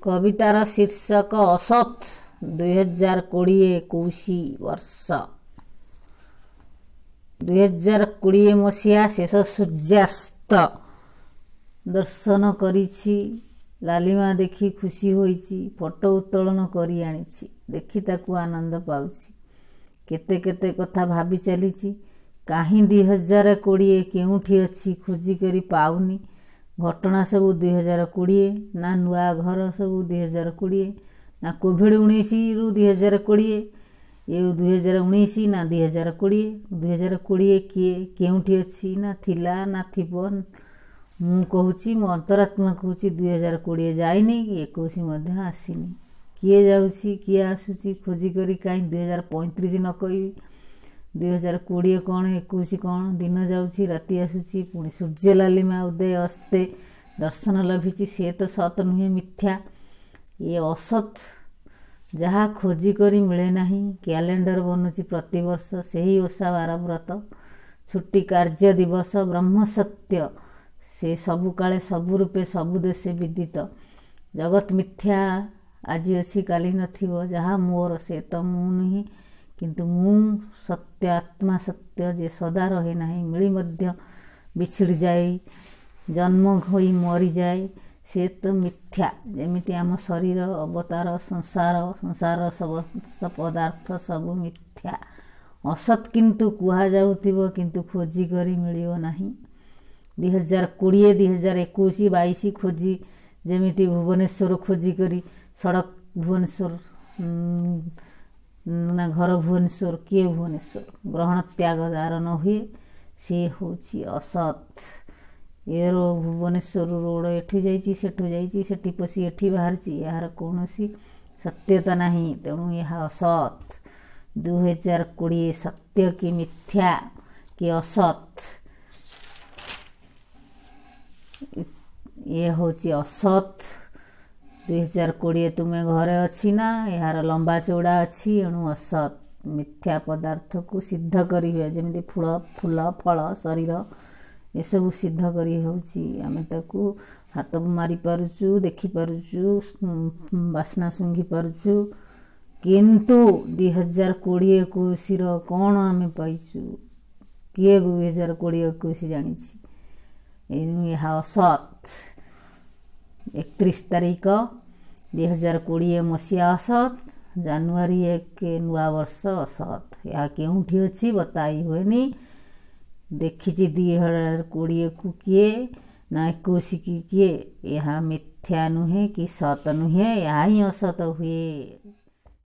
कवितार शीर्षक असत 2020-21 वर्ष 2020 मसीहा शेष सूर्यास्त दर्शन करिछि। लालिमा देखि खुशी होइछि। फोटो उत्तोलन करी आनिछि। देखि ताकू आनंद पाउछि। केते केते कथा भाबी चलिछि। काहीं 2020 केउठी अछि खोजी करी पाउनी। घटना सबू 2020 ना नुआ घर सबू 2020 ना कोविड-19 रु 2020 ये 2019 ना 2020 किए केउठी अछि ना थिला ना थिबो। मु कहूची मो अंतरात्मा कहूची 2020 जाइनी कि 21 मध्य आसीनी। किए जाउची किए आसुची खोजी करी काई 2035 न कही 2020 कौन 21 कौन दिन जाउची राति आसुची पुणी सूर्य लालिमा उदय अस्ते दर्शन लभिची। से तो सत नुहे मिथ्या। ये असत जहा खोजी करी मिले नहीं। कैलेंडर बनुची प्रतिवर्ष सही ओषा बार व्रत छुट्टी कार्य दिवस ब्रह्म सत्य से सबु काले सबु रूपे सबु देशे विदित। जगत मिथ्या आज अच्छी काली नथिबो। जहा मोर से तो मु नहीं किंतु मु सत्य आत्मा सत्य जे सदा रहे नहीं मिली मध्य बिछिड़ जाए जन्म होई मरी जाए से तो मिथ्या। जेमिति आम शरीर अवतार संसार समस्त पदार्थ सब मिथ्या असत किंतु कुहा जाउथिबो किंतु खोजी करी मिलियो नहीं। 2020 2021 22 खोजी जेमिति भुवनेश्वर खोजी करी सड़क भुवनेश्वर ना घर भुवनेश्वर किए भुवनेश्वर ग्रहण त्याग दार न हुए सी होची असत। ये भुवनेश्वर रोड एठी जाइछि सेठु जाइछि सेठी पसी एठी बाहरछि यार कोनोसी सत्यता नहीं। तेणु यह असत 2020 सत्य की मिथ्या कि असत ये होची असत। 2020 तुम्हें घरे अच्छी ना यार लंबा चौड़ा अच्छी एणु असत मिथ्या पदार्थ को सिद्ध करी हुए जमी फूल फल शरीर ये सब सिद्ध करी होची। आमे ताकू हाथ मारी पारुचु देखि पारुचु बासना सुंघी पारुचु किंतु 2020-21 कौन आमे पाइचु किए 2020-21 जानिछि। यह असत 31 तारीख 2020 मसीहा असत जानुआरी 1 नुआ वर्ष असत। या केउठी अछि बताई हुएनी। देखिछि 2020 को किए ना 21 की किए। यह मिथ्या नुहे कि सत नुहे। यह ही असत हुए।